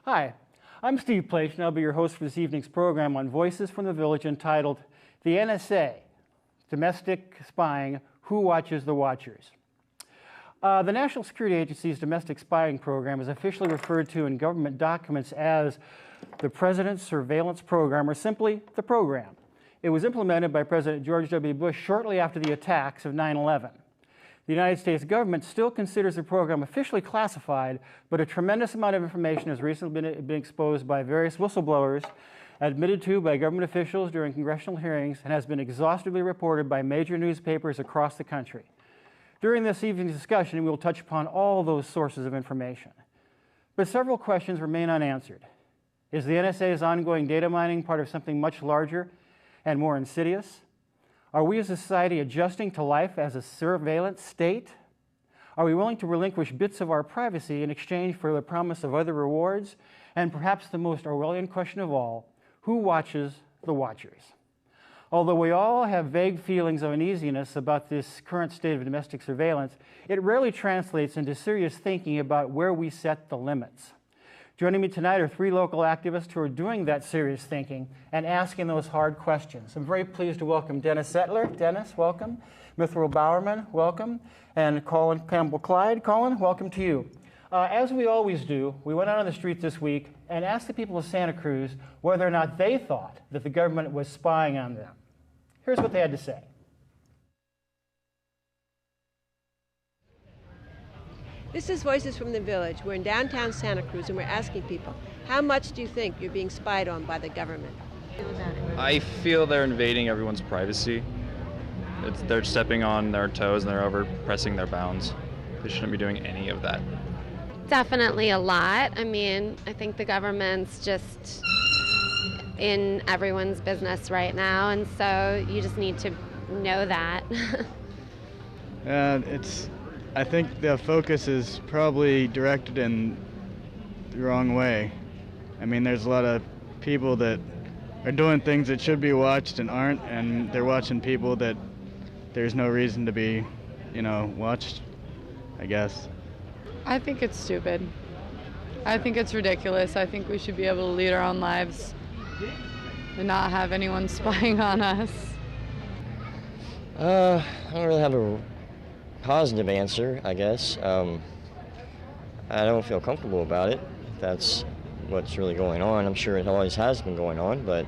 Hi, I'm Steve Plach, and I'll be your host for this evening's program on Voices from the Village entitled The NSA, Domestic Spying, Who Watches the Watchers? The National Security Agency's domestic spying program is officially referred to in government documents as the President's Surveillance Program, or simply the program. It was implemented by President George W. Bush shortly after the attacks of 9/11. The United States government still considers the program officially classified, but a tremendous amount of information has recently been exposed by various whistleblowers, admitted to by government officials during congressional hearings, and has been exhaustively reported by major newspapers across the country. During this evening's discussion, we will touch upon all those sources of information. But several questions remain unanswered. Is the NSA's ongoing data mining part of something much larger and more insidious? Are we as a society adjusting to life as a surveillance state? Are we willing to relinquish bits of our privacy in exchange for the promise of other rewards? And perhaps the most Orwellian question of all, who watches the watchers? Although we all have vague feelings of uneasiness about this current state of domestic surveillance, it rarely translates into serious thinking about where we set the limits. Joining me tonight are three local activists who are doing that serious thinking and asking those hard questions. I'm very pleased to welcome Dennis Settler. Dennis, welcome. Mithril Bowerman, welcome. And Colin Campbell-Clyde. Colin, welcome to you. As we always do, we went out on the street this week and asked the people of Santa Cruz whether or not they thought that the government was spying on them. Here's what they had to say. This is Voices from the Village. We're in downtown Santa Cruz and we're asking people, how much do you think you're being spied on by the government? I feel they're invading everyone's privacy. They're stepping on their toes and they're overpressing their bounds. They shouldn't be doing any of that. Definitely a lot. I mean, I think the government's just in everyone's business right now, and so you just need to know that. I think the focus is probably directed in the wrong way. I mean, there's a lot of people that are doing things that should be watched and aren't, and they're watching people that there's no reason to be, watched, I guess. I think it's stupid. I think it's ridiculous. I think we should be able to lead our own lives and not have anyone spying on us. I don't really have a positive answer, I guess. I don't feel comfortable about it, if that's what's really going on. I'm sure it always has been going on, but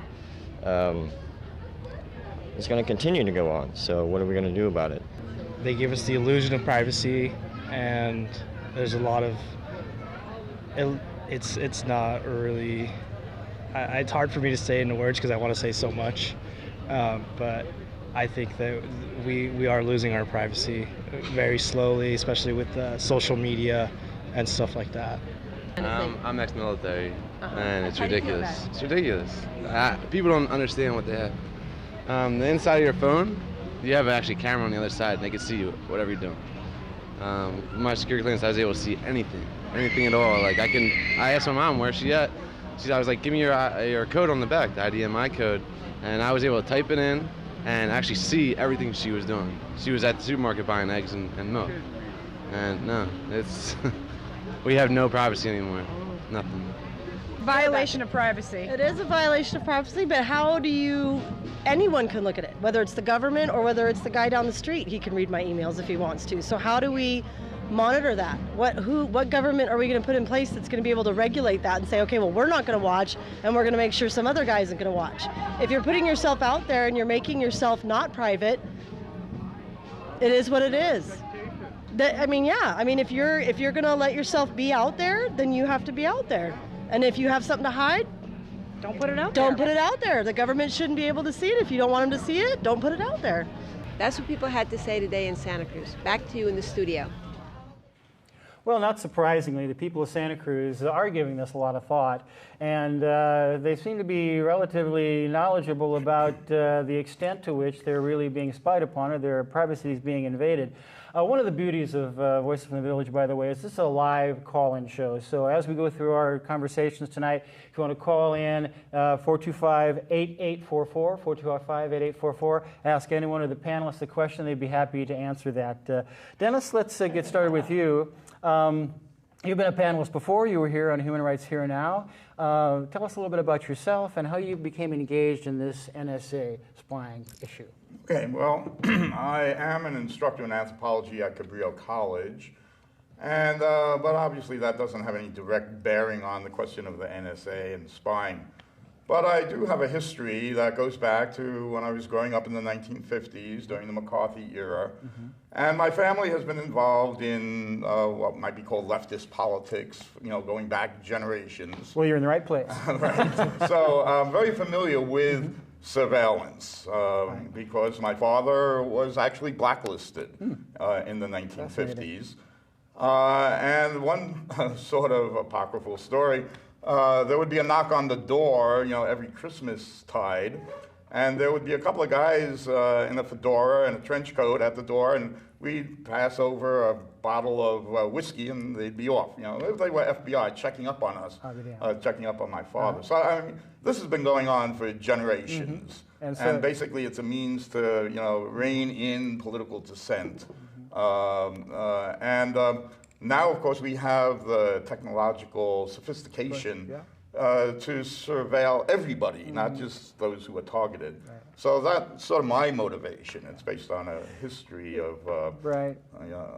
it's going to continue to go on. So what are we going to do about it? They give us the illusion of privacy, and there's a lot of it's not really it's hard for me to say in the words because I want to say so much, but I think that we are losing our privacy very slowly, especially with social media and stuff like that. I'm ex-military, and it's ridiculous. It's ridiculous. People don't understand what they have. The inside of your phone, you have actually a camera on the other side, and they can see you, whatever you're doing. My security clearance, I was able to see anything at all. Like I asked my mom where's she at. I was like, give me your code on the back, the IDMI code, and I was able to type it in and actually see everything she was doing. She was at the supermarket buying eggs and milk. And no, it's we have no privacy anymore. Nothing. Violation of privacy. It is a violation of privacy, but anyone can look at it, whether it's the government or whether it's the guy down the street. He can read my emails if he wants to. So how do we monitor that? What government are we going to put in place that's going to be able to regulate that and say, okay, well, we're not going to watch, and we're going to make sure some other guy isn't going to watch? If you're putting yourself out there and you're making yourself not private, it is what it is. If you're going to let yourself be out there, then you have to be out there. And if you have something to hide, don't put it out Don't put it out there. The government shouldn't be able to see it. If you don't want them to see it, don't put it out there. That's what people had to say today in Santa Cruz. Back to you in the studio. Well, not surprisingly, the people of Santa Cruz are giving this a lot of thought, and they seem to be relatively knowledgeable about the extent to which they're really being spied upon or their privacy is being invaded. One of the beauties of Voices from the Village, by the way, is this is a live call-in show. So as we go through our conversations tonight, if you want to call in, 425-8844, 425-8844, ask any one of the panelists a question, they'd be happy to answer that. Dennis, let's get started with you. You've been a panelist before. You were here on Human Rights Here and Now. Tell us a little bit about yourself and how you became engaged in this NSA spying issue. Okay, well, I am an instructor in anthropology at Cabrillo College, and but obviously that doesn't have any direct bearing on the question of the NSA and spying. But I do have a history that goes back to when I was growing up in the 1950s during the McCarthy era. And my family has been involved in what might be called leftist politics, going back generations. Well, you're in the right place. Right. So I'm very familiar with surveillance because my father was actually blacklisted in the 1950s. And one sort of apocryphal story, there would be a knock on the door, every Christmas tide, and there would be a couple of guys in a fedora and a trench coat at the door, and we'd pass over a bottle of whiskey, and they'd be off. They were FBI checking up on us, checking up on my father. So I mean, this has been going on for generations, and basically it's a means to rein in political dissent. Now, of course, we have the technological sophistication to surveil everybody, not just those who are targeted. So that's sort of my motivation. It's based on a history of,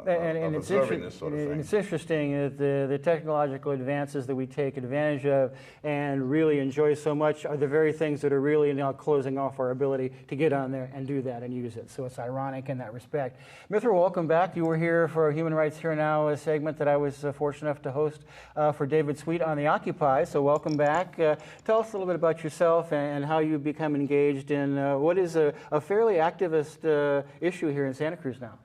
and observing this sort of thing. It's interesting that the technological advances that we take advantage of and really enjoy so much are the very things that are really now closing off our ability to get on there and do that and use it. So it's ironic in that respect. Mithra, welcome back. You were here for Human Rights Here Now, a segment that I was fortunate enough to host for David Sweet on the Occupy. So welcome back. Tell us a little bit about yourself and how you become engaged in what is a fairly activist issue here in Santa Cruz now.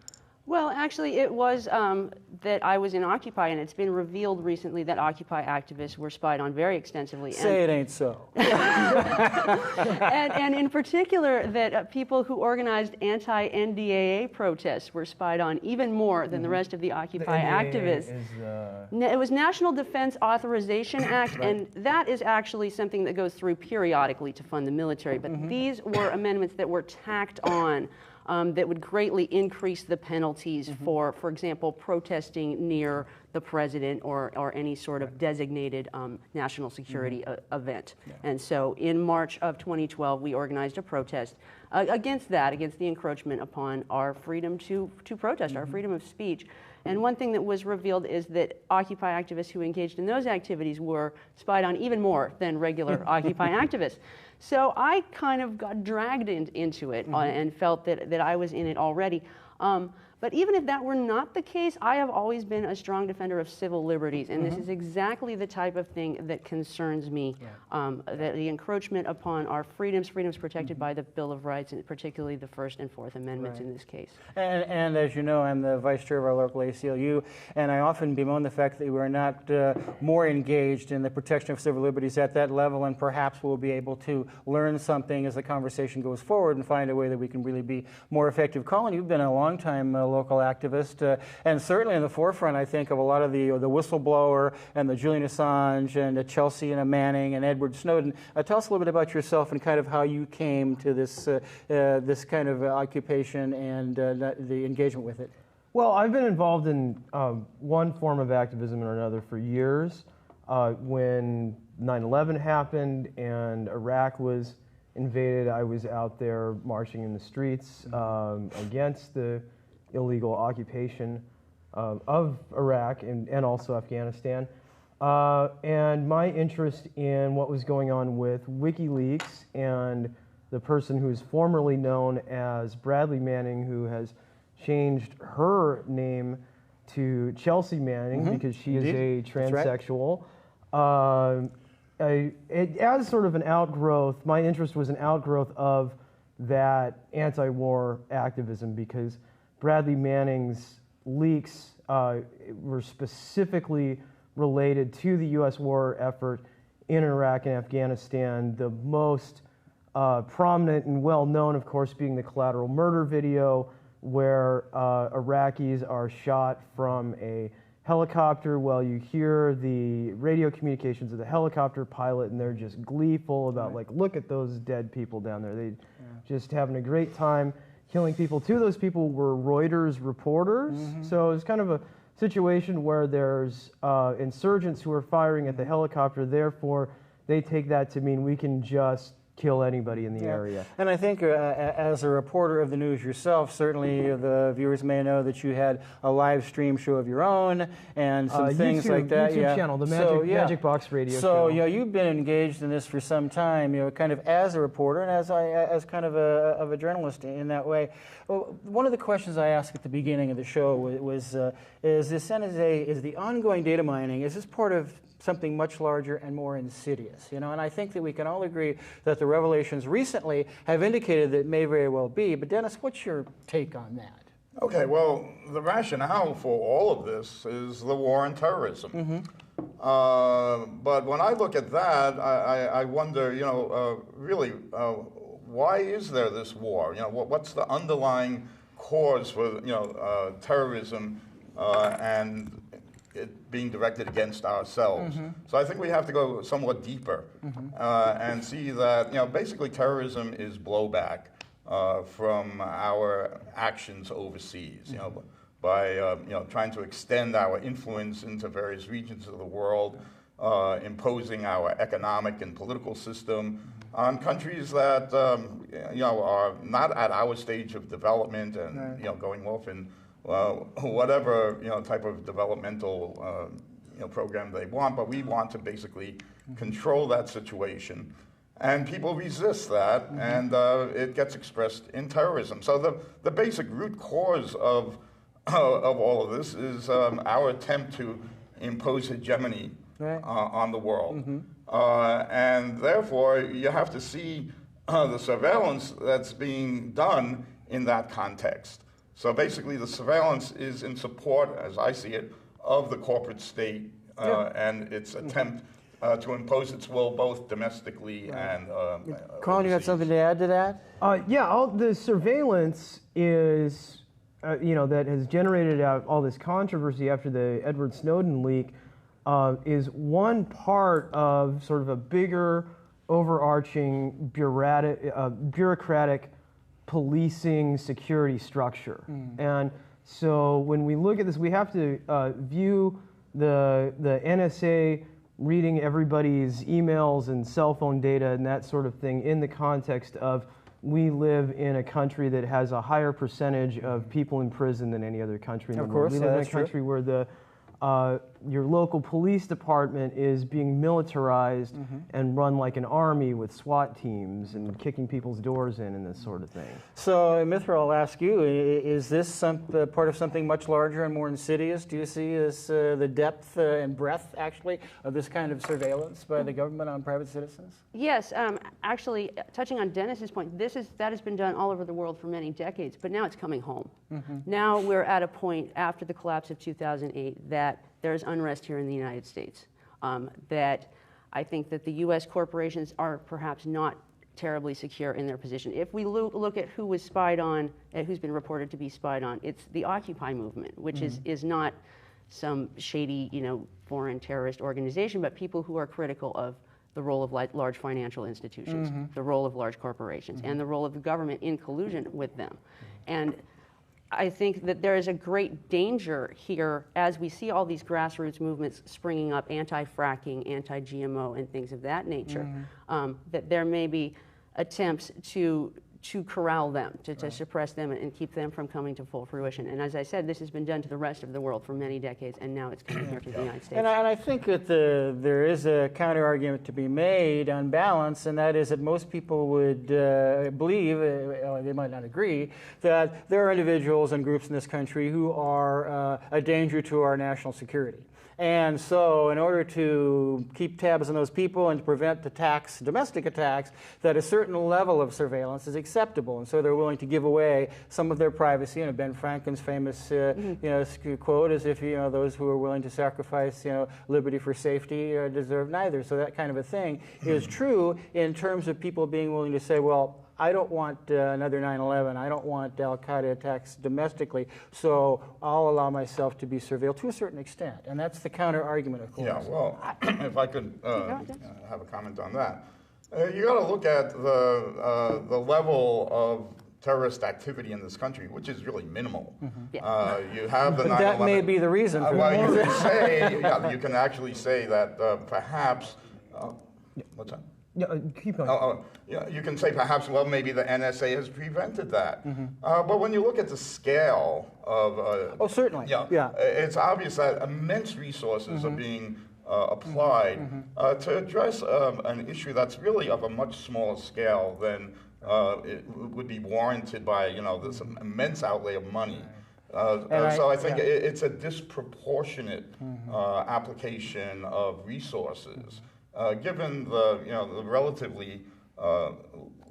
Well, actually, it was that I was in Occupy, and it's been revealed recently that Occupy activists were spied on very extensively. Say it ain't so. and in particular, that people who organized anti-NDAA protests were spied on even more than the rest of the Occupy activists. It was National Defense Authorization Act, and that is actually something that goes through periodically to fund the military. But these were amendments that were tacked on. That would greatly increase the penalties for example, protesting near the president or any sort of designated national security event. And so in March of 2012, we organized a protest against the encroachment upon our freedom to protest, our freedom of speech. And one thing that was revealed is that Occupy activists who engaged in those activities were spied on even more than regular Occupy activists. So I kind of got dragged into it and felt that I was in it already. But even if that were not the case, I have always been a strong defender of civil liberties, and this is exactly the type of thing that concerns me, that the encroachment upon our freedoms protected by the Bill of Rights, and particularly the First and Fourth Amendments in this case. And as you know, I'm the vice chair of our local ACLU, and I often bemoan the fact that we are not more engaged in the protection of civil liberties at that level, and perhaps we'll be able to learn something as the conversation goes forward and find a way that we can really be more effective. Colin, you've been a long time local activist, and certainly in the forefront, I think, of a lot of the whistleblower and the Julian Assange and Chelsea and Manning and Edward Snowden. Tell us a little bit about yourself and kind of how you came to this this kind of occupation and the engagement with it. Well, I've been involved in one form of activism or another for years. When 9/11 happened and Iraq was invaded, I was out there marching in the streets against the illegal occupation of Iraq and also Afghanistan. And my interest in what was going on with WikiLeaks and the person who is formerly known as Bradley Manning, who has changed her name to Chelsea Manning because she is a transsexual. As sort of an outgrowth, my interest was an outgrowth of that anti-war activism, because Bradley Manning's leaks were specifically related to the U.S. war effort in Iraq and Afghanistan. The most prominent and well-known, of course, being the collateral murder video, where Iraqis are shot from a helicopter while you hear the radio communications of the helicopter pilot, and they're just gleeful about, like, look at those dead people down there. They just having a great time killing people. Two of those people were Reuters reporters, so it was kind of a situation where there's insurgents who are firing at the helicopter, therefore they take that to mean we can just kill anybody in the area. And I think as a reporter of the news yourself, certainly the viewers may know that you had a live stream show of your own and some things like that. YouTube channel, the Magic Box Radio So, show. you've been engaged in this for some time, kind of as a reporter and as kind of a journalist in that way. Well, one of the questions I asked at the beginning of the show was is this NSA, is the ongoing data mining, is this part of something much larger and more insidious, and I think that we can all agree that the revelations recently have indicated that it may very well be. But Dennis, what's your take on that? Okay, well, the rationale for all of this is the war on terrorism. But when I look at that, I wonder, really, why is there this war? What's the underlying cause for, terrorism and it being directed against ourselves? So I think we have to go somewhat deeper and see that, basically terrorism is blowback from our actions overseas, by trying to extend our influence into various regions of the world, imposing our economic and political system on countries that are not at our stage of development and going off in whatever type of developmental program they want, but we want to basically control that situation. And people resist that, and it gets expressed in terrorism. So the basic root cause of all of this is our attempt to impose hegemony on the world. And therefore, you have to see the surveillance that's being done in that context. So basically, the surveillance is in support, as I see it, of the corporate state and its attempt to impose its will both domestically and Colin, you got something to add to that? The surveillance is, that has generated all this controversy after the Edward Snowden leak, is one part of sort of a bigger, overarching bureaucratic policing security structure. And so when we look at this, we have to view the NSA reading everybody's emails and cell phone data and that sort of thing in the context of we live in a country that has a higher percentage of people in prison than any other country in the world. We live in a country where your local police department is being militarized and run like an army with SWAT teams and kicking people's doors in and this sort of thing. So, Mithra, I'll ask you, is this part of something much larger and more insidious? Do you see as the depth and breadth, actually, of this kind of surveillance by the government on private citizens? Yes, actually, touching on Dennis's point, that has been done all over the world for many decades, but now it's coming home. Now we're at a point after the collapse of 2008 that there's unrest here in the United States, that I think that the U.S. corporations are perhaps not terribly secure in their position. If we look at who was spied on, who's been reported to be spied on, it's the Occupy movement, which is not some shady, foreign terrorist organization, but people who are critical of the role of large financial institutions, the role of large corporations, and the role of the government in collusion with them. And I think that there is a great danger here as we see all these grassroots movements springing up, anti-fracking, anti-GMO, and things of that nature, that there may be attempts to corral them, to suppress them and keep them from coming to full fruition. And as I said, this has been done to the rest of the world for many decades, and now it's coming here to the United States. And I think that there is a counter-argument to be made on balance, and that is that most people would believe, they might not agree, that there are individuals and groups in this country who are a danger to our national security. And so in order to keep tabs on those people and to prevent domestic attacks, that a certain level of surveillance is acceptable. And so they're willing to give away some of their privacy. Ben Franklin's famous quote is, if those who are willing to sacrifice liberty for safety deserve neither. So that kind of a thing is true in terms of people being willing to say, well, I don't want another 9/11. I don't want Al-Qaeda attacks domestically, so I'll allow myself to be surveilled to a certain extent. And that's the counter-argument, of course. Yeah, well, if I could have a comment on that. You got to look at the level of terrorist activity in this country, which is really minimal. Yeah. You have the But that may be the reason for well, you can say, yeah, you can actually say that perhaps, what's that? Yeah, keep going. Yeah, you can say perhaps, well, maybe the NSA has prevented that. But when you look at the scale of... oh, certainly. Yeah, it's obvious that immense resources are being applied to address an issue that's really of a much smaller scale than it would be warranted by, this immense outlay of money. So I think it's a disproportionate application of resources. Given the relatively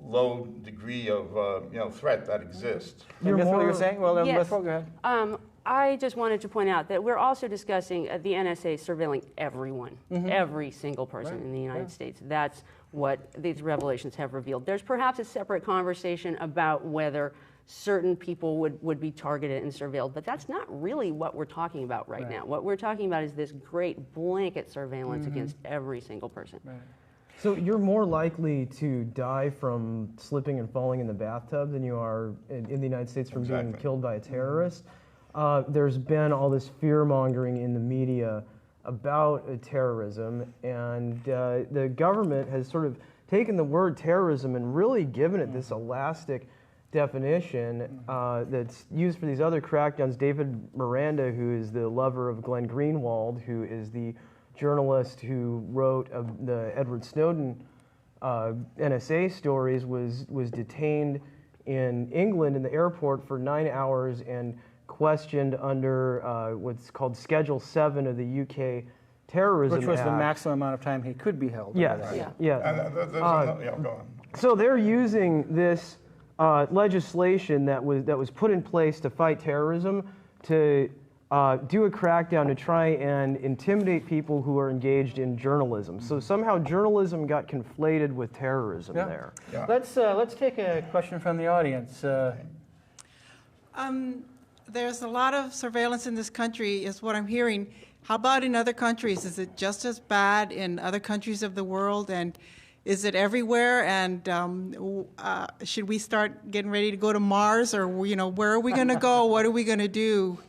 low degree of threat that exists. You're what you're saying? Well, yes. go ahead. I just wanted to point out that we're also discussing the NSA surveilling everyone, every single person in the United States. That's what these revelations have revealed. There's perhaps a separate conversation about whether certain people would be targeted and surveilled, but that's not really what we're talking about right now. What we're talking about is this great blanket surveillance against every single person. So you're more likely to die from slipping and falling in the bathtub than you are in the United States from being killed by a terrorist. There's been all this fear-mongering in the media about terrorism, and the government has sort of taken the word terrorism and really given it this elastic definition that's used for these other crackdowns. David Miranda, who is the lover of Glenn Greenwald, who is the journalist who wrote the Edward Snowden NSA stories, was detained in England in the airport for 9 hours and questioned under what's called Schedule 7 of the UK Terrorism Which was Act. The maximum amount of time he could be held. Yes, yeah. Go on. So they're using this legislation that was put in place to fight terrorism to do a crackdown to try and intimidate people who are engaged in journalism. So somehow journalism got conflated with terrorism there. Yeah. Let's take a question from the audience. There's a lot of surveillance in this country, is what I'm hearing. How about in other countries? Is it just as bad in other countries of the world? And is it everywhere? And should we start getting ready to go to Mars? Or, where are we going to go? What are we going to do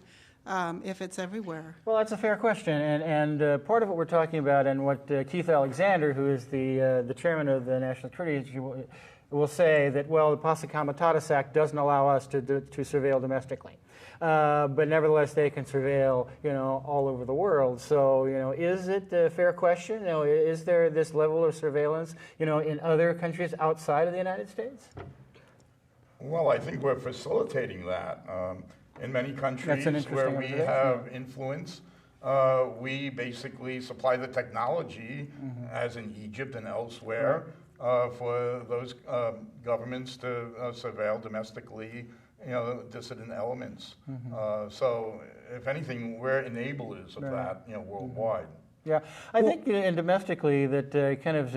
if it's everywhere? Well, that's a fair question. And part of what we're talking about, and what Keith Alexander, who is the chairman of the National Security Institute, will say that, well, the Posse Comitatus Act doesn't allow us to surveil domestically. But nevertheless, they can surveil, all over the world. So, is it a fair question? Is there this level of surveillance, in other countries outside of the United States? Well, I think we're facilitating that. In many countries where we have influence, we basically supply the technology, as in Egypt and elsewhere, for those governments to surveil domestically dissident elements. So, if anything, we're enablers of that, worldwide. Yeah, I think and domestically that kind of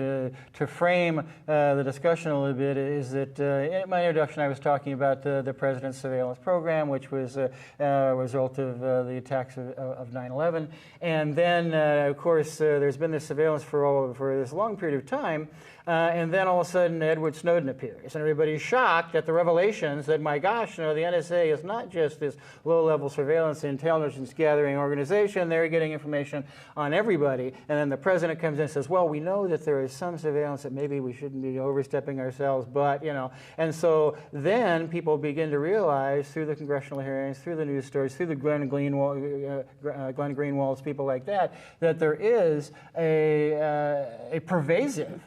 to frame the discussion a little bit is that in my introduction I was talking about the President's surveillance program, which was a result of the attacks of 9/11, and then of course there's been this surveillance for this long period of time. And then all of a sudden, Edward Snowden appears, and everybody's shocked at the revelations that, my gosh, the NSA is not just this low-level surveillance intelligence gathering organization. They're getting information on everybody. And then the president comes in and says, well, we know that there is some surveillance that maybe we shouldn't be overstepping ourselves, but, And so then people begin to realize through the congressional hearings, through the news stories, through the Glenn Greenwalds, people like that there is a pervasive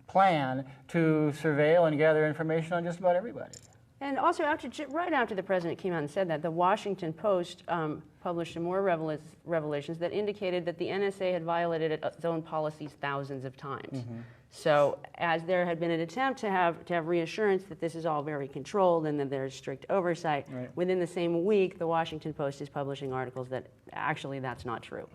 plan to surveil and gather information on just about everybody. And also, right after the president came out and said that, the Washington Post published some more revelations that indicated that the NSA had violated its own policies thousands of times. So, as there had been an attempt to have reassurance that this is all very controlled and that there's strict oversight, within the same week, the Washington Post is publishing articles that actually that's not true.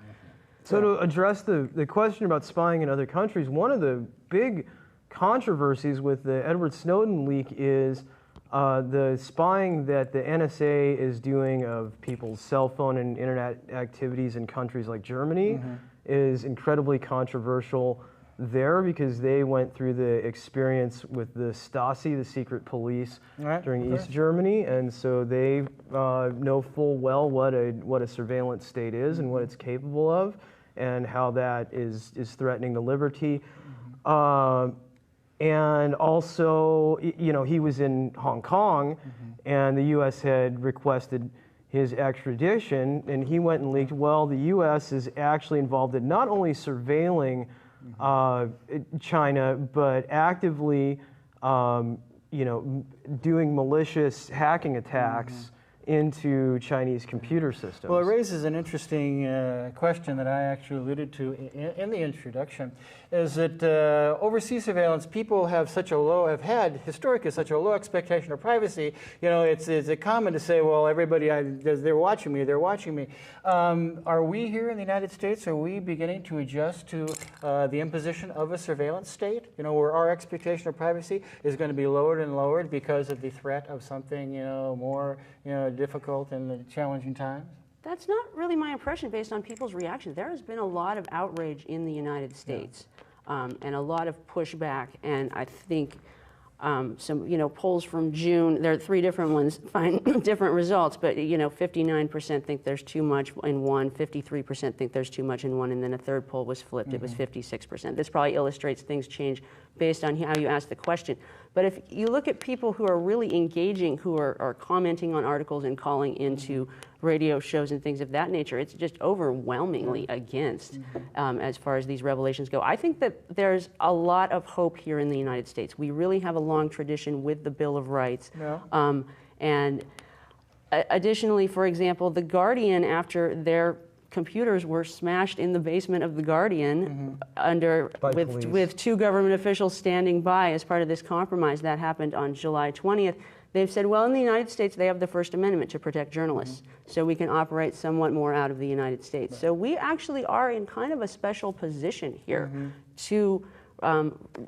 So to address the question about spying in other countries, one of the big controversies with the Edward Snowden leak is the spying that the NSA is doing of people's cell phone and internet activities in countries like Germany is incredibly controversial. there because they went through the experience with the Stasi, the secret police, during East Germany, and so they know full well what a surveillance state is and what it's capable of, and how that is threatening to liberty. And also, you know, he was in Hong Kong, and the U.S. had requested his extradition, and he went and leaked, well, the U.S. is actually involved in not only surveilling China, but actively, you know, doing malicious hacking attacks into Chinese computer systems. Well, it raises an interesting question that I actually alluded to in the introduction, is that overseas surveillance, people have had historically such a low expectation of privacy. You know, it's common to say, well, everybody, they're watching me, they're watching me. Are we here in the United States, are we beginning to adjust to the imposition of a surveillance state? You know, where our expectation of privacy is going to be lowered and lowered because of the threat of something, you know, more, you know, difficult and challenging times? That's not really my impression based on people's reactions. There has been a lot of outrage in the United States and a lot of pushback, and I think some, you know, polls from June, there are 3 different ones, find different results, but, you know, 59% think there's too much in one, 53% think there's too much in one, and then a third poll was flipped, it was 56%. This probably illustrates things change based on how you ask the question. But if you look at people who are really engaging, who are commenting on articles and calling into radio shows and things of that nature, it's just overwhelmingly against as far as these revelations go. I think that there's a lot of hope here in the United States. We really have a long tradition with the Bill of Rights. And additionally, for example, The Guardian, after their computers were smashed in the basement of The Guardian with 2 government officials standing by as part of this compromise. That happened on July 20th. They've said, well, in the United States, they have the First Amendment to protect journalists, so we can operate somewhat more out of the United States. So we actually are in kind of a special position here to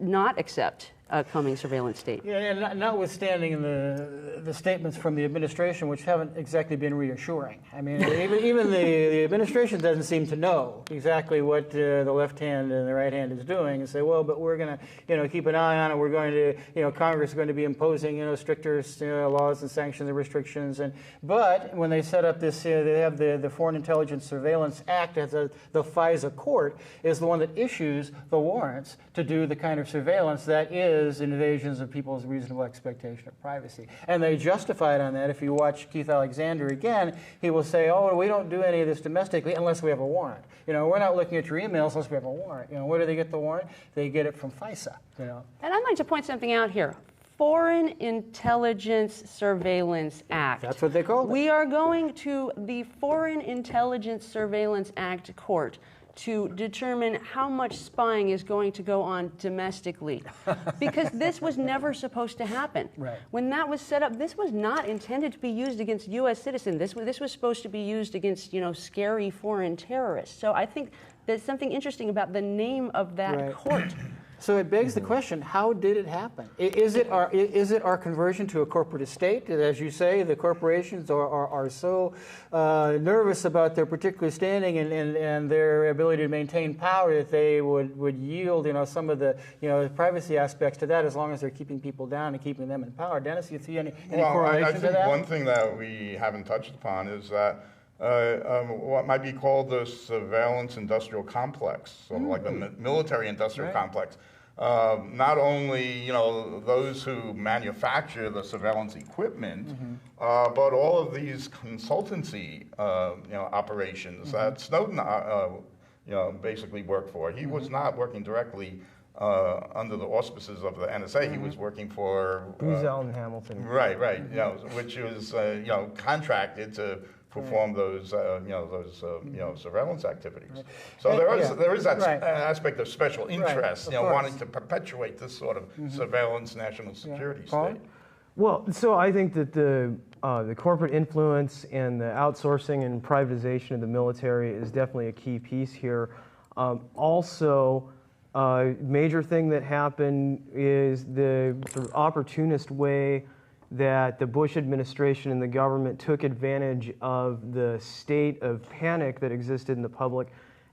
not accept a coming surveillance state. Yeah, and notwithstanding the statements from the administration, which haven't exactly been reassuring. I mean, even the administration doesn't seem to know exactly what the left hand and the right hand is doing, and say, well, but we're going to, you know, keep an eye on it. We're going to, you know, Congress is going to be imposing, you know, stricter laws and sanctions and restrictions. But when they set up this, they have the Foreign Intelligence Surveillance Act, as the FISA court is the one that issues the warrants to do the kind of surveillance that is invasions of people's reasonable expectation of privacy. And they justify it on that. If you watch Keith Alexander again, he will say, oh, we don't do any of this domestically unless we have a warrant. You know, we're not looking at your emails unless we have a warrant. You know, where do they get the warrant? They get it from FISA, you know. And I'd like to point something out here. Foreign Intelligence Surveillance Act. That's what they call it. We are going to the Foreign Intelligence Surveillance Act court to determine how much spying is going to go on domestically. Because this was never supposed to happen. Right. When that was set up, this was not intended to be used against U.S. citizens. This was supposed to be used against, you know, scary foreign terrorists. So I think there's something interesting about the name of that court. So it begs the question, how did it happen? Is it our conversion to a corporate estate? As you say, the corporations are so nervous about their particular standing and their ability to maintain power that they would yield, you know, some of the, you know, privacy aspects to that, as long as they're keeping people down and keeping them in power. Dennis, you see any correlation I to think that? one thing that we haven't touched upon is that what might be called the surveillance industrial complex, sort of like the military industrial complex. Not only, you know, those who manufacture the surveillance equipment, but all of these consultancy, you know, operations that Snowden, you know, basically worked for. He was not working directly under the auspices of the NSA. He was working for Booz Allen Hamilton. Right. You know, which was you know, contracted to perform those surveillance activities. So there is that aspect of special interest, you know, wanting to perpetuate this sort of surveillance national security state. Well, so I think that the corporate influence and the outsourcing and privatization of the military is definitely a key piece here. Also, major thing that happened is the sort of opportunist way that the Bush administration and the government took advantage of the state of panic that existed in the public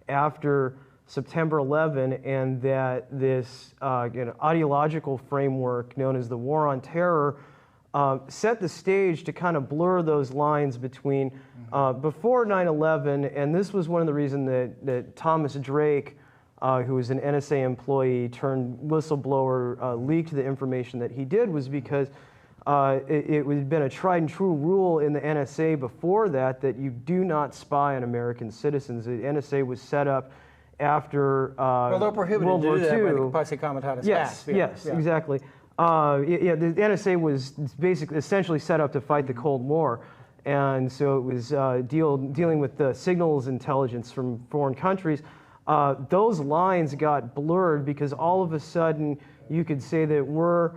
after September 11, and that this ideological framework known as the War on Terror set the stage to kind of blur those lines between before 9/11, and this was one of the reasons that Thomas Drake, who was an NSA employee turned whistleblower, leaked the information that he did, was because it had been a tried and true rule in the NSA before that you do not spy on American citizens. The NSA was set up after they're prohibited World War to do that by the II. Posse Comitatus Yes, Act. yes, exactly. The NSA was basically essentially set up to fight the Cold War, and so it was dealing with the signals intelligence from foreign countries. Those lines got blurred because all of a sudden you could say that we're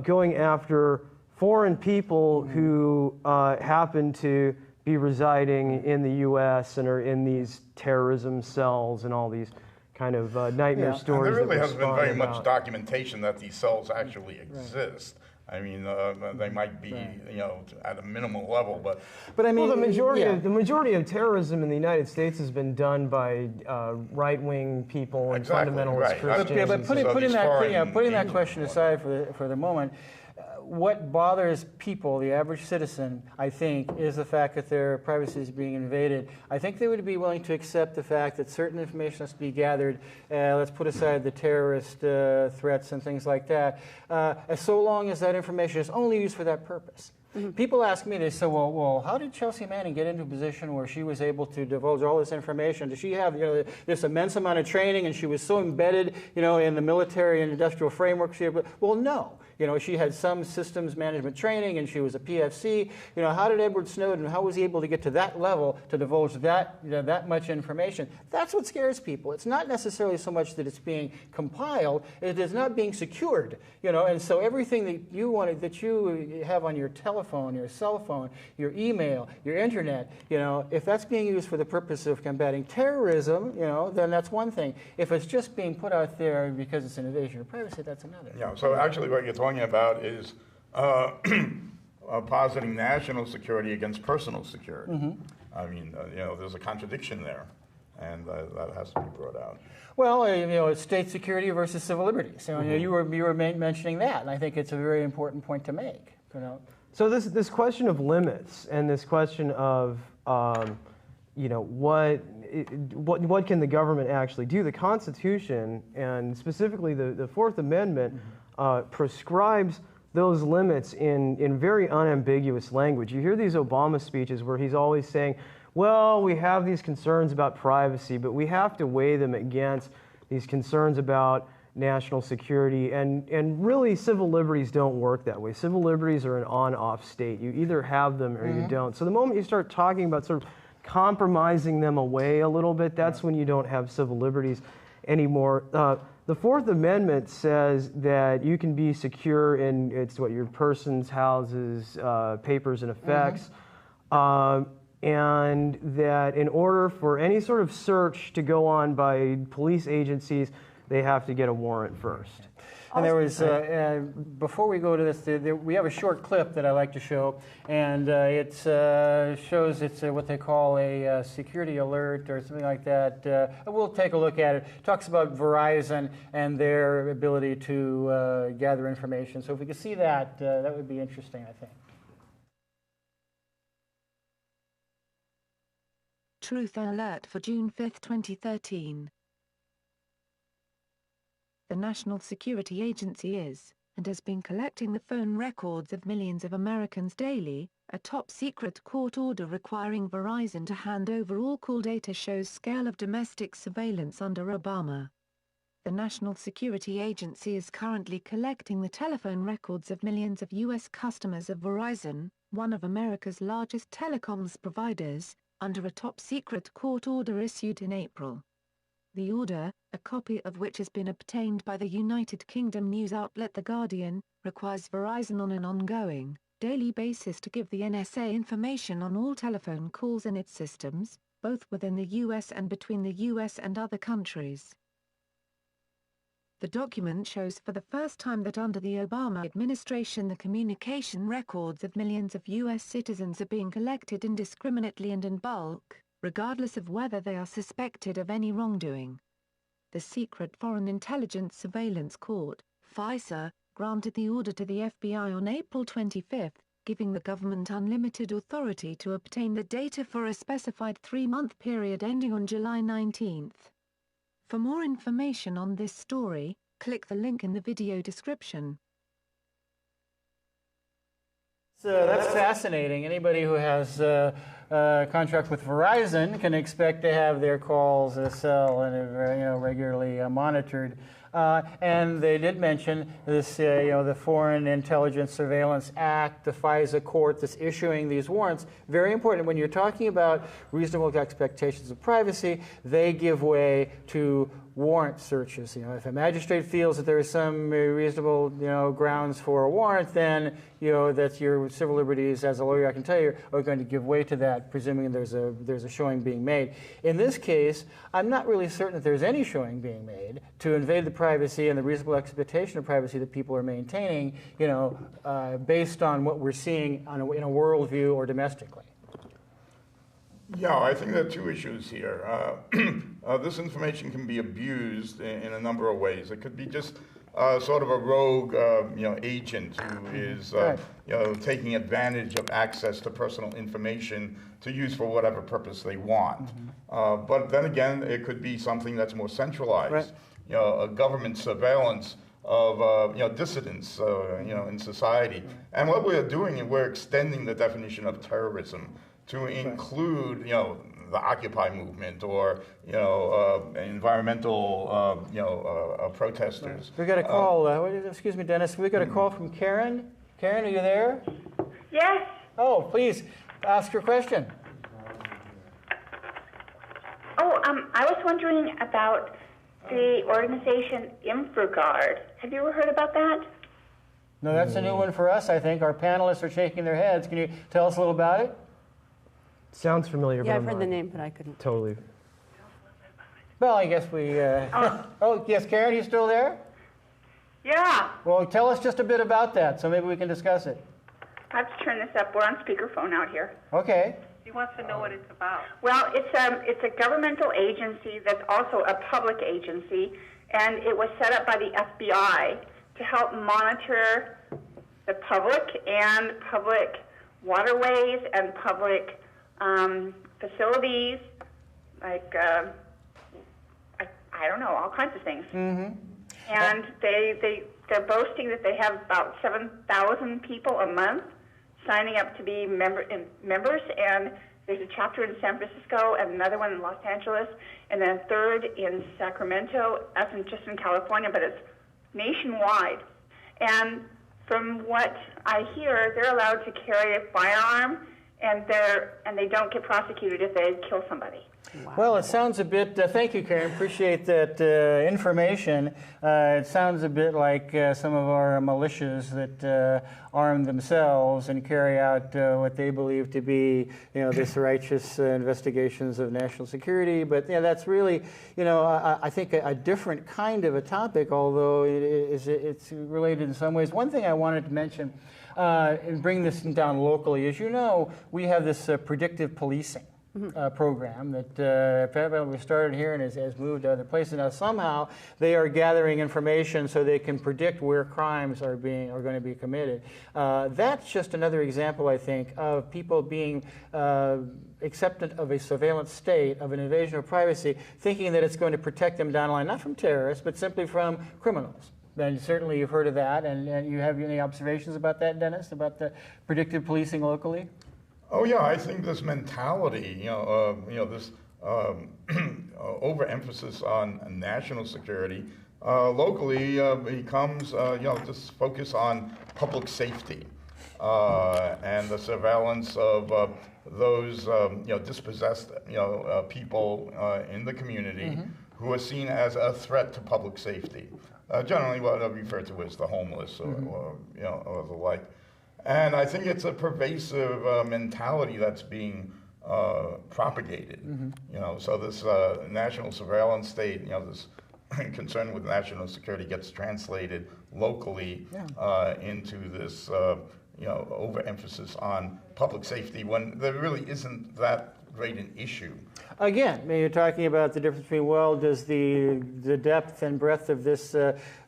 going after foreign people who happen to be residing in the U.S. and are in these terrorism cells and all these kind of nightmare stories. And there really that hasn't been very about. much documentation that these cells actually exist. I mean, they might be, at a minimal level, but I mean, the majority of terrorism in the United States has been done by right-wing people and fundamentalist Christians. But putting that question aside for the moment, what bothers people, the average citizen, I think, is the fact that their privacy is being invaded. I think they would be willing to accept the fact that certain information has to be gathered. Let's put aside the terrorist threats and things like that, so long as that information is only used for that purpose. People ask me, they say, well, how did Chelsea Manning get into a position where she was able to divulge all this information? Did she have this immense amount of training and she was so embedded in the military and industrial framework? Well, no. She had some systems management training and she was a PFC. How did Edward Snowden, how was he able to get to that level to divulge that much information? That's what scares people. It's not necessarily so much that it's being compiled, it is not being secured. And so everything that you have on your telephone, your cell phone, your email, your internet, if that's being used for the purpose of combating terrorism, then that's one thing. If it's just being put out there because it's an invasion of privacy, that's another. Yeah, so actually what you're talking about is positing national security against personal security. I mean, there's a contradiction there, and that has to be brought out. Well, it's state security versus civil liberties. You were mentioning that, and I think it's a very important point to make. So this question of limits and this question of what can the government actually do? The Constitution, and specifically the Fourth Amendment, prescribes those limits in very unambiguous language. You hear these Obama speeches where he's always saying, well, we have these concerns about privacy, but we have to weigh them against these concerns about national security, and really civil liberties don't work that way. Civil liberties are an on-off state. You either have them or you don't. So the moment you start talking about sort of compromising them away a little bit, that's when you don't have civil liberties anymore. The Fourth Amendment says that you can be secure in your persons, houses, papers, and effects, and that in order for any sort of search to go on by police agencies, they have to get a warrant first. And there was, before we go to this, we have a short clip that I like to show, and it shows it's what they call a security alert or something like that. We'll take a look at it. It talks about Verizon and their ability to gather information. So if we could see that, that would be interesting, I think. Truth Alert for June 5, 2013. The National Security Agency is, and has been collecting the phone records of millions of Americans daily. A top-secret court order requiring Verizon to hand over all call data shows scale of domestic surveillance under Obama. The National Security Agency is currently collecting the telephone records of millions of U.S. customers of Verizon, one of America's largest telecoms providers, under a top-secret court order issued in April. The order, a copy of which has been obtained by the United Kingdom news outlet The Guardian, requires Verizon on an ongoing, daily basis to give the NSA information on all telephone calls in its systems, both within the U.S. and between the U.S. and other countries. The document shows for the first time that under the Obama administration the communication records of millions of U.S. citizens are being collected indiscriminately and in bulk, regardless of whether they are suspected of any wrongdoing. the Secret Foreign Intelligence Surveillance Court, FISA, granted the order to the FBI on April 25, giving the government unlimited authority to obtain the data for a specified 3-month period ending on July 19. For more information on this story, click the link in the video description. So that's fascinating. Anybody who has a contract with Verizon can expect to have their calls cell and regularly monitored. And they did mention this, the Foreign Intelligence Surveillance Act, the FISA court that's issuing these warrants. Very important. When you're talking about reasonable expectations of privacy, they give way to warrant searches. If a magistrate feels that there is some reasonable, grounds for a warrant, then, that your civil liberties, as a lawyer, I can tell you, are going to give way to that, presuming there's a showing being made. In this case, I'm not really certain that there's any showing being made to invade the privacy and the reasonable expectation of privacy that people are maintaining, based on what we're seeing in a worldview or domestically. Yeah, I think there are two issues here. This information can be abused in a number of ways. It could be just sort of a rogue, agent who is, taking advantage of access to personal information to use for whatever purpose they want. But then again, it could be something that's more centralized. Right. A government surveillance of dissidents, in society. And what we're doing, we're extending the definition of terrorism to include, the Occupy movement or, environmental, protesters. We got a call. Excuse me, Dennis. We got a call from Karen. Karen, are you there? Yes. Oh, please ask your question. Oh, I was wondering about the organization InfraGard. Have you ever heard about that? No, that's a new one for us, I think. Our panelists are shaking their heads. Can you tell us a little about it? Sounds familiar, but yeah, I've heard the name, but I couldn't. Totally. Well, I guess we... Oh, yes, Karen, you still there? Yeah. Well, tell us just a bit about that, so maybe we can discuss it. I have to turn this up. We're on speakerphone out here. Okay. He wants to know what it's about. Well, it's a governmental agency that's also a public agency, and it was set up by the FBI to help monitor the public and public waterways and public facilities, like, I don't know, all kinds of things. Mm-hmm. And they're boasting that they have about 7,000 people a month signing up to be members, and there's a chapter in San Francisco and another one in Los Angeles, and then a third in Sacramento, as in just in California, but it's nationwide. And from what I hear, they're allowed to carry a firearm, and they don't get prosecuted if they kill somebody. Wow. Well, it sounds a bit, thank you, Karen, appreciate that information. It sounds a bit like some of our militias that arm themselves and carry out what they believe to be, this righteous investigations of national security. But that's really, I think a different kind of a topic, although it's related in some ways. One thing I wanted to mention and bring this down locally, as you know, we have this predictive policing program that we started here and has moved to other places. Now somehow they are gathering information so they can predict where crimes are going to be committed. That's just another example, I think, of people being acceptant of a surveillance state, of an invasion of privacy, thinking that it's going to protect them down the line, not from terrorists, but simply from criminals. And certainly you've heard of that, and you have any observations about that, Dennis, about the predictive policing locally? Oh yeah, I think this mentality, this overemphasis on national security, locally becomes, this focus on public safety and the surveillance of those, dispossessed, people in the community who are seen as a threat to public safety. Generally, what I refer to as the homeless or the like. And I think it's a pervasive mentality that's being propagated. So this national surveillance state, this concern with national security gets translated locally into this, overemphasis on public safety when there really isn't that great an issue? Again, you're talking about the difference between, well, does the depth and breadth of this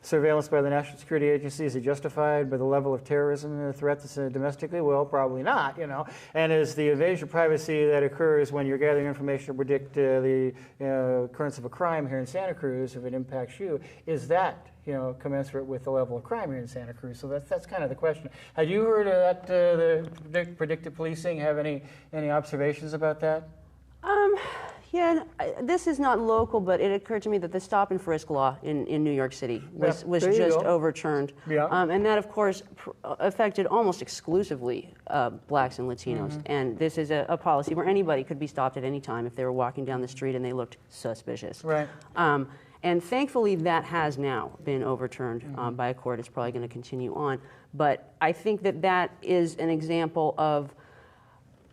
surveillance by the National Security Agency, is it justified by the level of terrorism and the threat that's domestically? Well, probably not, you know. And is the invasion of privacy that occurs when you're gathering information to predict the occurrence of a crime here in Santa Cruz, if it impacts you, is that, you know, commensurate with the level of crime here in Santa Cruz? So that's kind of the question. Have you heard of that, the predictive policing? Have any observations about that? Yeah, this is not local, but it occurred to me that the stop and frisk law in New York City was just overturned. Yeah. And that, of course, affected almost exclusively blacks and Latinos. And this is a policy where anybody could be stopped at any time if they were walking down the street and they looked suspicious. Right. And thankfully, that has now been overturned by a court. It's probably going to continue on. But I think that is an example of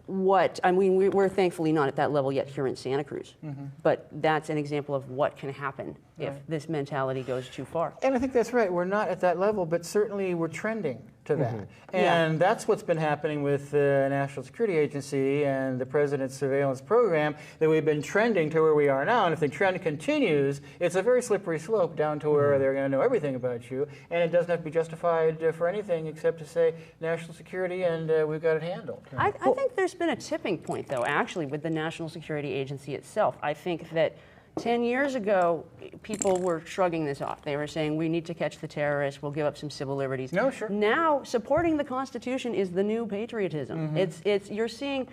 what, I mean, we're thankfully not at that level yet here in Santa Cruz, but that's an example of what can happen if this mentality goes too far. And I think that's right. We're not at that level, but certainly we're trending to that. And that's what's been happening with the National Security Agency and the President's surveillance program, that we've been trending to where we are now. And if the trend continues, it's a very slippery slope down to where they're going to know everything about you. And it doesn't have to be justified for anything except to say national security and we've got it handled. I think there's been a tipping point, though, actually, with the National Security Agency itself. I think that 10 years ago, people were shrugging this off. They were saying, we need to catch the terrorists, we'll give up some civil liberties. No, sure. Now, supporting the Constitution is the new patriotism. You're seeing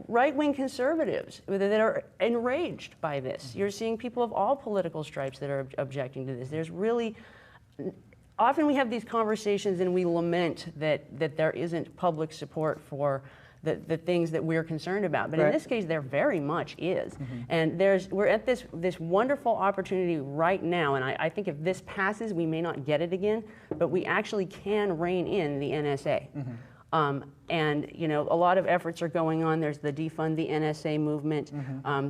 right-wing conservatives that are enraged by this. You're seeing people of all political stripes that are objecting to this. There's really, often we have these conversations and we lament that there isn't public support for the things that we're concerned about. But in this case, there very much is. And we're at this wonderful opportunity right now, and I think if this passes, we may not get it again, but we actually can rein in the NSA. And, you know, a lot of efforts are going on. There's the Defund the NSA movement.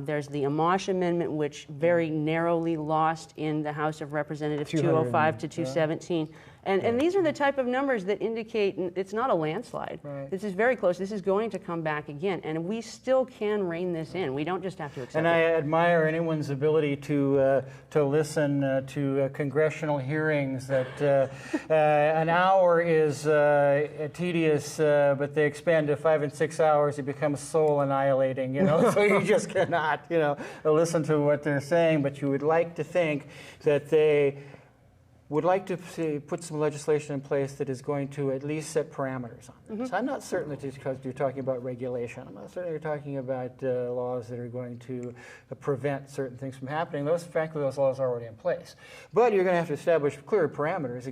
There's the Amash Amendment, which very narrowly lost in the House of Representatives, 205 to 217. And these are the type of numbers that indicate it's not a landslide. This is very close. This is going to come back again. And we still can rein this in. We don't just have to accept it. And I admire anyone's ability to listen to congressional hearings that an hour is tedious, but they expand to 5 and 6 hours. It becomes soul annihilating, you know. So you just cannot, you know, listen to what they're saying. But you would like to think that they would like to see, put some legislation in place that is going to at least set parameters on this. I'm not certain that just because you're talking about regulation. I'm not certain you're talking about laws that are going to prevent certain things from happening. Frankly, those laws are already in place. But you're going to have to establish clear parameters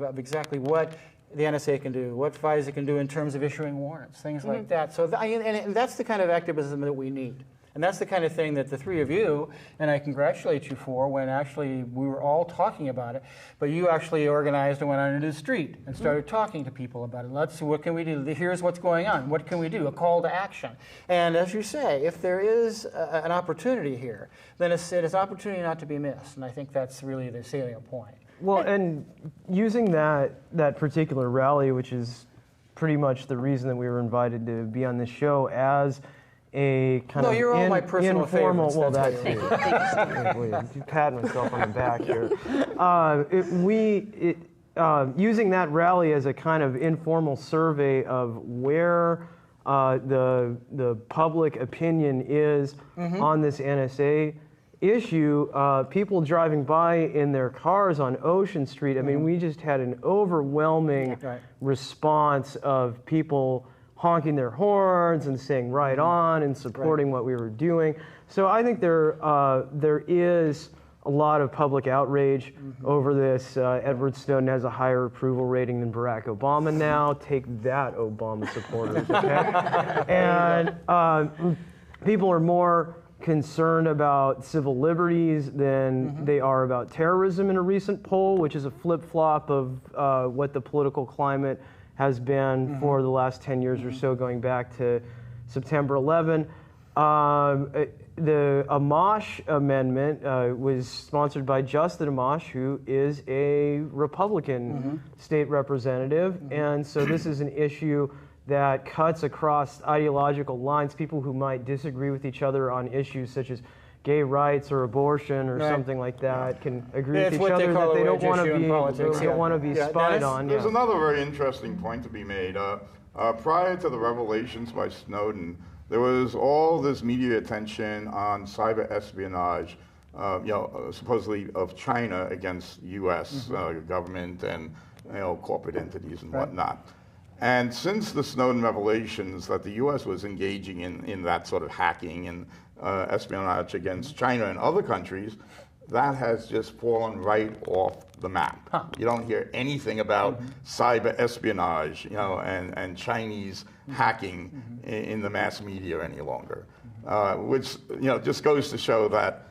of exactly what the NSA can do, what FISA can do in terms of issuing warrants, things like that. So and that's the kind of activism that we need. And that's the kind of thing that the three of you, and I congratulate you for, when actually we were all talking about it, but you actually organized and went out into the street and started talking to people about it. Let's see, what can we do? Here's what's going on. What can we do? A call to action. And as you say, if there is an opportunity here, then it's an opportunity not to be missed. And I think that's really the salient point. Well, and using that particular rally, which is pretty much the reason that we were invited to be on this show, as a kind of you're all my personal informal. Well, that's pat myself on the back here. Using that rally as a kind of informal survey of where the public opinion is on this NSA issue. People driving by in their cars on Ocean Street. I mean, we just had an overwhelming response of people honking their horns and saying right on and supporting what we were doing. So I think there is a lot of public outrage over this. Edward Snowden has a higher approval rating than Barack Obama now. Take that, Obama supporters, okay? And people are more concerned about civil liberties than they are about terrorism in a recent poll, which is a flip-flop of what the political climate has been for the last 10 years or so, going back to September 11. The Amash Amendment was sponsored by Justin Amash, who is a Republican state representative. And so this is an issue that cuts across ideological lines, people who might disagree with each other on issues such as gay rights or abortion or something like that can agree with each other that they don't want to be spied on. There's another very interesting point to be made. Prior to the revelations by Snowden, there was all this media attention on cyber espionage, supposedly of China against U.S. Government and corporate entities and whatnot. And since the Snowden revelations that the U.S. was engaging in that sort of hacking and espionage against China and other countries, that has just fallen right off the map. You don't hear anything about cyber espionage, and Chinese hacking in the mass media any longer, which just goes to show that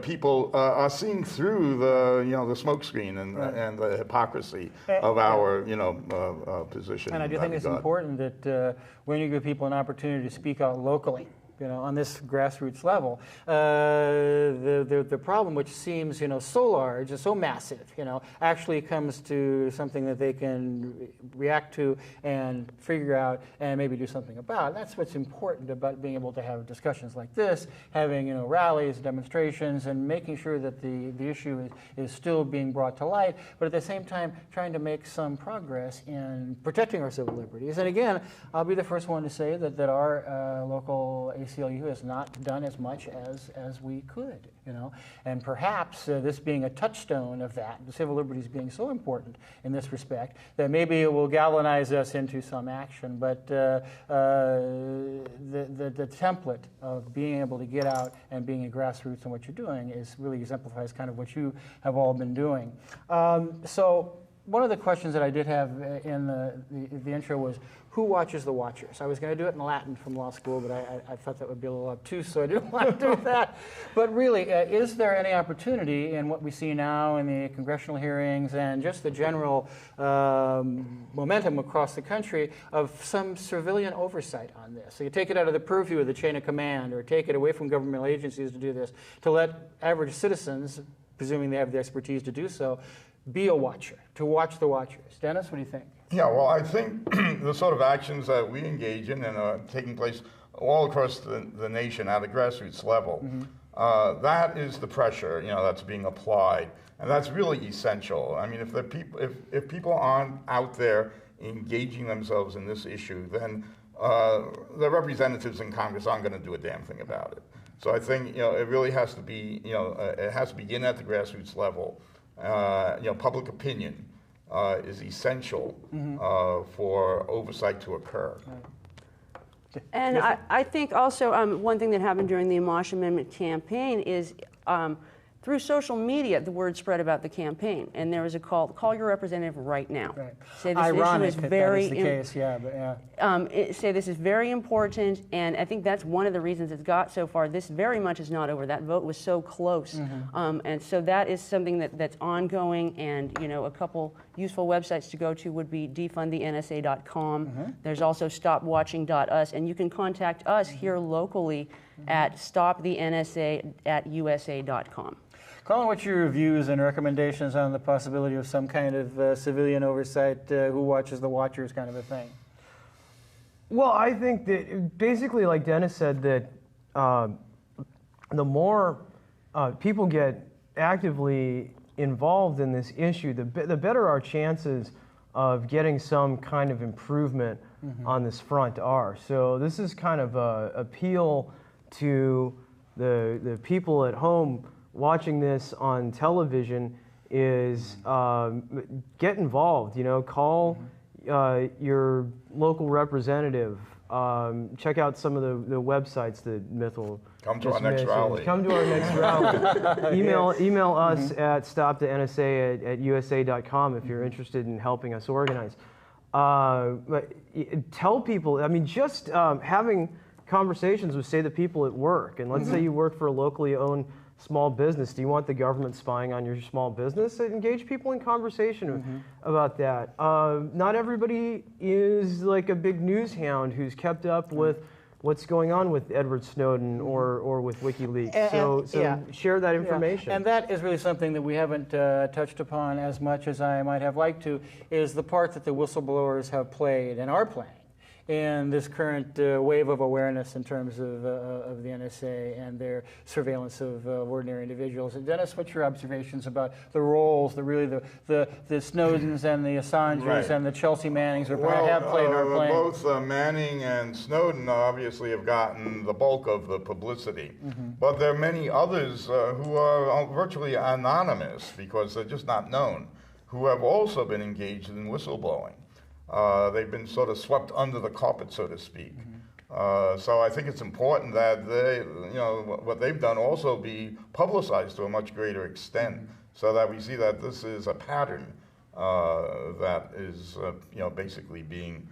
people are seeing through the smokescreen and the hypocrisy of our position. And I do think it's important that when you give people an opportunity to speak out locally, on this grassroots level, the problem, which seems, so large and so massive, actually comes to something that they can react to and figure out and maybe do something about. That's what's important about being able to have discussions like this, having, rallies, demonstrations, and making sure that the issue is still being brought to light, but at the same time trying to make some progress in protecting our civil liberties. And again, I'll be the first one to say that our local ACLU has not done as much as we could, and perhaps this being a touchstone of that, the civil liberties being so important in this respect, that maybe it will galvanize us into some action. But the template of being able to get out and being a grassroots in what you're doing really exemplifies kind of what you have all been doing. So one of the questions that I did have in the intro was, who watches the watchers? I was going to do it in Latin from law school, but I thought that would be a little obtuse, so I didn't want to do that. But really, is there any opportunity in what we see now in the congressional hearings and just the general momentum across the country of some civilian oversight on this? So you take it out of the purview of the chain of command, or take it away from governmental agencies to do this, to let average citizens, presuming they have the expertise to do so, be a watcher, to watch the watchers. Dennis, what do you think? Yeah, well, I think the sort of actions that we engage in and are taking place all across the nation at a grassroots level, that is the pressure, that's being applied, and that's really essential. I mean, if people aren't out there engaging themselves in this issue, then the representatives in Congress aren't going to do a damn thing about it. So I think it really has to be it has to begin at the grassroots level. Public opinion is essential for oversight to occur. And I think also one thing that happened during the Amash Amendment campaign is through social media, the word spread about the campaign, and there was a call your representative right now. Right. Say this Ironic issue is that very that is the case, say this is very important, and I think that's one of the reasons it's got so far. This very much is not over. That vote was so close, and so that is something that's ongoing. And a couple useful websites to go to would be defundthensa.com. There's also stopwatching.us, and you can contact us here locally at stopthensa@usa.com. Colin, what's your views and recommendations on the possibility of some kind of civilian oversight, who watches the watchers kind of a thing? Well, I think that basically, like Dennis said, that the more people get actively involved in this issue, the better our chances of getting some kind of improvement on this front are. So this is kind of an appeal to the people at home watching this on television is get involved, call your local representative, check out some of the websites that Myth will come to our next rally. Come to our next rally. Email us at stopthensa@usa.com if you're interested in helping us organize. But tell people, just having conversations with, say, the people at work, and let's say you work for a locally owned small business. Do you want the government spying on your small business? Engage people in conversation about that. Not everybody is like a big news hound who's kept up with what's going on with Edward Snowden or with WikiLeaks. So share that information. And that is really something that we haven't touched upon as much as I might have liked to, is the part that the whistleblowers have played and are playing in this current wave of awareness in terms of the NSA and their surveillance of ordinary individuals. And Dennis, what's your observations about the roles that really the Snowdens and the Assanges and the Chelsea Mannings have played or are playing? Both Manning and Snowden obviously have gotten the bulk of the publicity, but there are many others who are virtually anonymous because they're just not known, who have also been engaged in whistleblowing. They've been sort of swept under the carpet, so to speak. So I think it's important that they, what they've done also be publicized to a much greater extent, so that we see that this is a pattern that is, basically being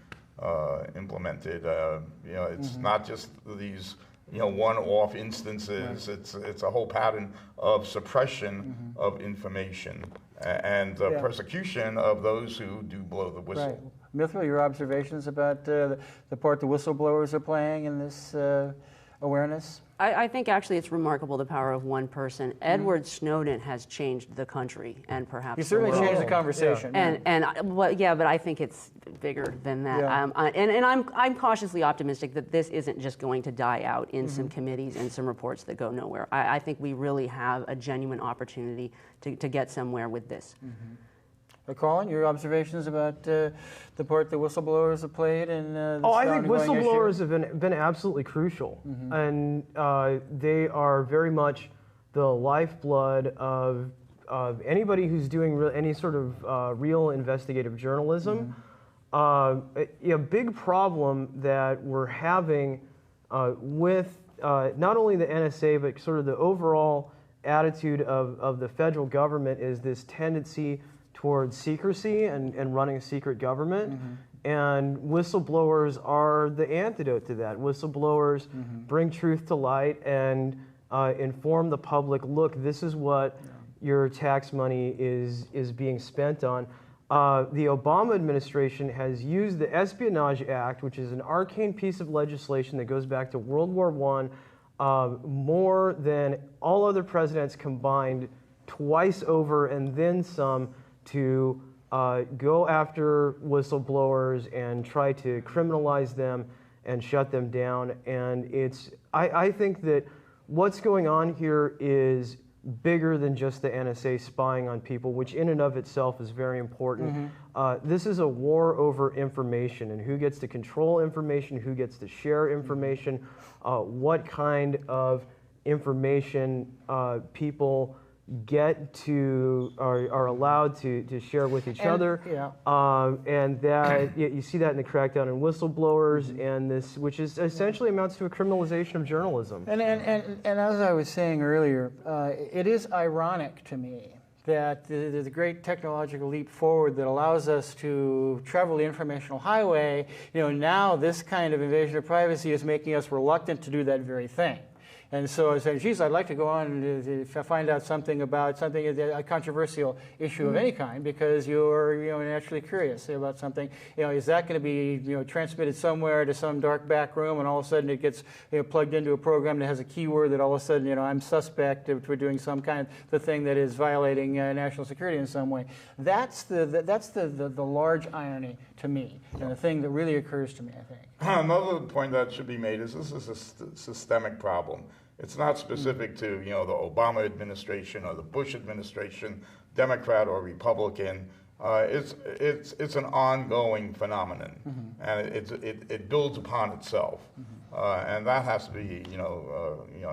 implemented. It's not just these, one-off instances. It's a whole pattern of suppression of information and persecution of those who do blow the whistle. Right. Mithra, your observations about the part the whistleblowers are playing in this awareness? I think actually it's remarkable the power of one person. Edward Snowden has changed the country and perhaps he certainly changed the conversation. But I think it's bigger than that. I'm cautiously optimistic that this isn't just going to die out in some committees and some reports that go nowhere. I think we really have a genuine opportunity to get somewhere with this. Colin, your observations about the part the whistleblowers have played in this I think whistleblowers issue? have been absolutely crucial, and they are very much the lifeblood of anybody who's doing any sort of real investigative journalism. A big problem that we're having with not only the NSA, but sort of the overall attitude of the federal government is this tendency towards secrecy and running a secret government. And whistleblowers are the antidote to that. Whistleblowers bring truth to light and inform the public, look, this is what your tax money is being spent on. The Obama administration has used the Espionage Act, which is an arcane piece of legislation that goes back to World War I, more than all other presidents combined twice over and then some, to go after whistleblowers and try to criminalize them and shut them down. And I think that what's going on here is bigger than just the NSA spying on people, which in and of itself is very important. This is a war over information and who gets to control information, who gets to share information, what kind of information people get to are allowed to share with each other, and that you see that in the crackdown on whistleblowers and this, which is essentially amounts to a criminalization of journalism. And as I was saying earlier, it is ironic to me that the great technological leap forward that allows us to travel the informational highway, now this kind of invasion of privacy is making us reluctant to do that very thing. And so I said, geez, I'd like to go on and find out something about a controversial issue of any kind, because you're naturally curious about something. Is that going to be transmitted somewhere to some dark back room, and all of a sudden it gets plugged into a program that has a keyword that all of a sudden I'm suspect if we're doing some kind of the thing that is violating national security in some way. That's the large irony to me, and the thing that really occurs to me, I think. Another point that should be made is this is a systemic problem. It's not specific to the Obama administration or the Bush administration, Democrat or Republican. It's an ongoing phenomenon, and it builds upon itself, and that has to be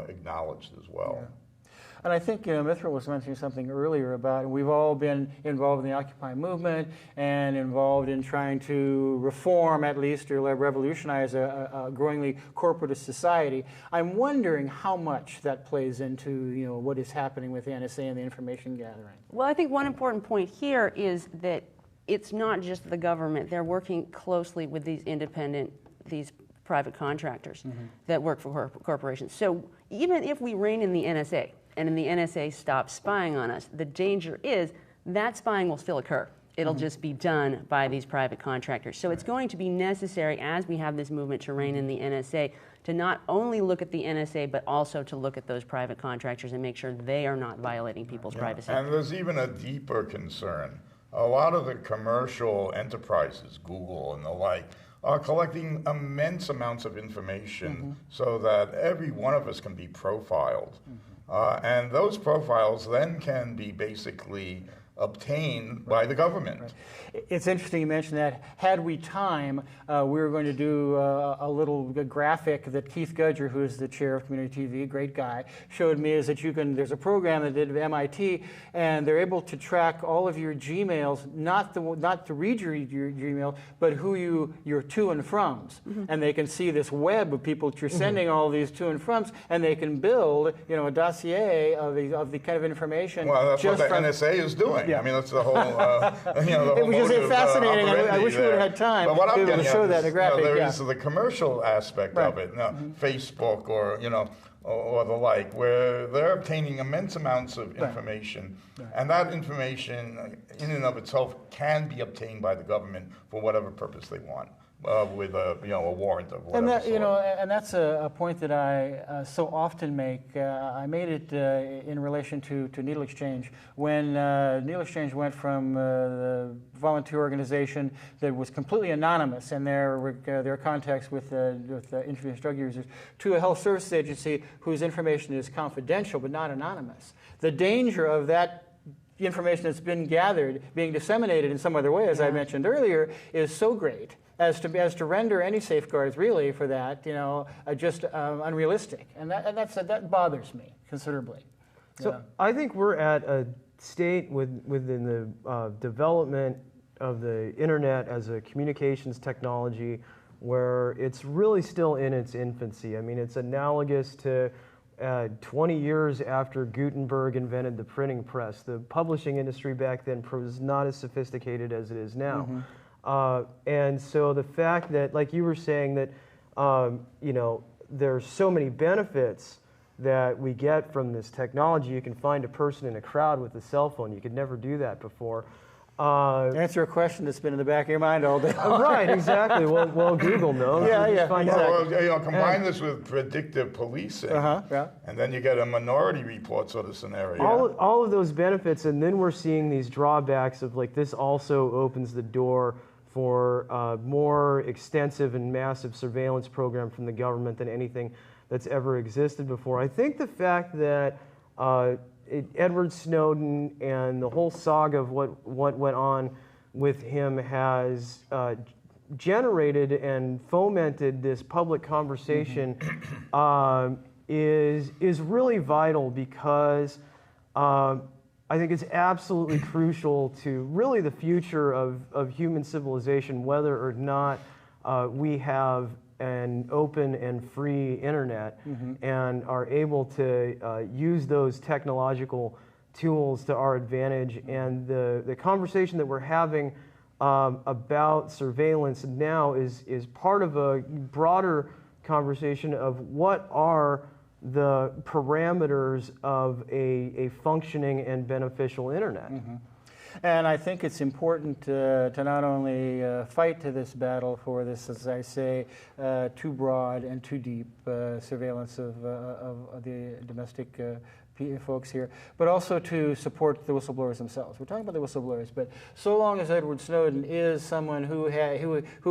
acknowledged as well. And I think Mithra was mentioning something earlier about we've all been involved in the Occupy movement and involved in trying to reform, at least, or revolutionize a growingly corporatist society. I'm wondering how much that plays into what is happening with the NSA and the information gathering. Well, I think one important point here is that it's not just the government. They're working closely with these private contractors that work for corporations. So even if we rein in the NSA, and the NSA stops spying on us, the danger is that spying will still occur. It'll just be done by these private contractors. So it's going to be necessary, as we have this movement to rein in the NSA, to not only look at the NSA, but also to look at those private contractors and make sure they are not violating people's privacy. And there's even a deeper concern. A lot of the commercial enterprises, Google and the like, are collecting immense amounts of information so that every one of us can be profiled. And those profiles then can be basically obtained by the government. Right. It's interesting you mentioned that. Had we time, we were going to do a little graphic that Keith Gudger, who is the chair of Community TV, great guy, showed me, is that there's a program that did at MIT, and they're able to track all of your Gmails, not to read your Gmail, but who your to and froms. And they can see this web of people that you're sending all these to and froms, and they can build, a dossier of the kind of information. Well, that's what the NSA is doing. Yeah. I mean, that's the whole, the whole fascinating. I wish we would have had time to be able to show that in a graphic. There is the commercial aspect of it, Facebook or the like, where they're obtaining immense amounts of information, and that information, in and of itself, can be obtained by the government for whatever purpose they want. With a warrant of whatever sort. And that's a point that I so often make. I made it in relation to needle exchange. When needle exchange went from the volunteer organization that was completely anonymous and their contacts with intravenous drug users to a health services agency whose information is confidential but not anonymous. The danger of that information that's been gathered being disseminated in some other way, as I mentioned earlier, is so great as to render any safeguards really for that, just unrealistic, and that bothers me considerably. So I think we're at a state within the development of the internet as a communications technology where it's really still in its infancy. I mean, it's analogous to 20 years after Gutenberg invented the printing press. The publishing industry back then was not as sophisticated as it is now. And so the fact that, like you were saying, that there's so many benefits that we get from this technology. You can find a person in a crowd with a cell phone. You could never do that before. Answer a question that's been in the back of your mind all day. Right, exactly. Well, Google knows. Combine this with predictive policing, and then you get a minority report sort of scenario. All of those benefits, and then we're seeing these drawbacks of this also opens the door for more extensive and massive surveillance program from the government than anything that's ever existed before. I think the fact that Edward Snowden and the whole saga of what went on with him has generated and fomented this public conversation is really vital, because I think it's absolutely crucial to really the future of human civilization, whether or not we have an open and free internet and are able to use those technological tools to our advantage. And the conversation that we're having about surveillance now is part of a broader conversation of what are the parameters of a functioning and beneficial internet. And I think it's important to not only fight to this battle for this, as I say, too broad and too deep surveillance of the domestic folks here, but also to support the whistleblowers themselves. We're talking about the whistleblowers, but so long as Edward Snowden is someone who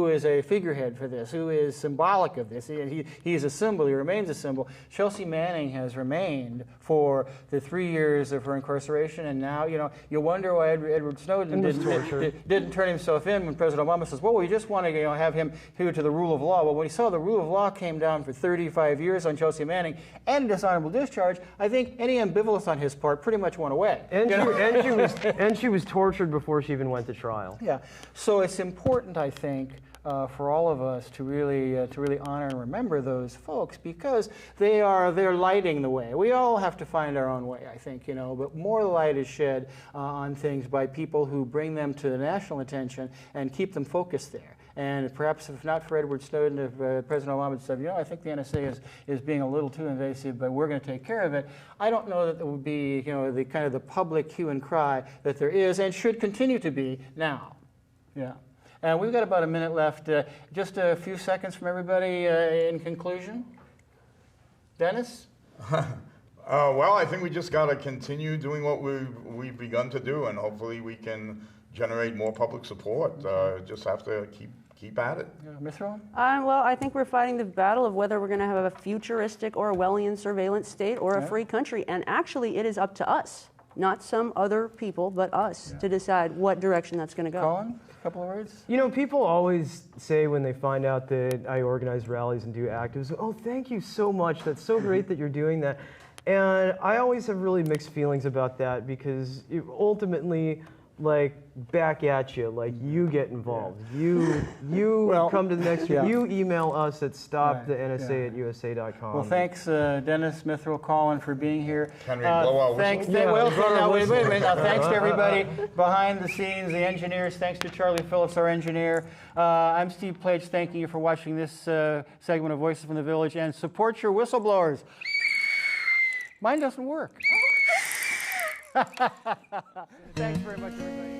is a figurehead for this, who is symbolic of this, he is a symbol, he remains a symbol. Chelsea Manning has remained for the 3 years of her incarceration, and now, you wonder why Edward Snowden didn't turn himself in when President Obama says, well, we just want to have him here to the rule of law. Well, when he saw the rule of law came down for 35 years on Chelsea Manning and dishonorable discharge, I think any ambivalence on his part pretty much went away. And she was tortured before she even went to trial. Yeah. So it's important, I think, for all of us to really honor and remember those folks, because they're lighting the way. We all have to find our own way, I think, but more light is shed on things by people who bring them to the national attention and keep them focused there. And perhaps if not for Edward Snowden, if President Obama said, I think the NSA is being a little too invasive, but we're going to take care of it, I don't know that there would be, the kind of the public hue and cry that there is and should continue to be now. Yeah. And we've got about a minute left. Just a few seconds from everybody in conclusion. Dennis? Well, I think we just got to continue doing what we've begun to do, and hopefully we can generate more public support. Just have to keep at it. Ms. Rowan? Well, I think we're fighting the battle of whether we're going to have a futuristic Orwellian surveillance state or a free country. And actually, it is up to us, not some other people, but us, to decide what direction that's going to go. Colin, a couple of words? You know, people always say when they find out that I organize rallies and do activism, oh, thank you so much. That's so great that you're doing that. And I always have really mixed feelings about that because ultimately, like, back at you, like, you get involved. You come to the next, you email us at stopthensa@usa.com. Well, thanks, Dennis, Mithral, Colin, for being here. Can we blow our Thanks, whistle? wait a minute. Now, thanks to everybody behind the scenes, the engineers. Thanks to Charlie Phillips, our engineer. I'm Steve Plage, thanking you for watching this segment of Voices from the Village, and support your whistleblowers. Mine doesn't work. Thanks very much, everybody.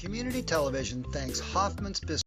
Community Television thanks Hoffman's Biscuit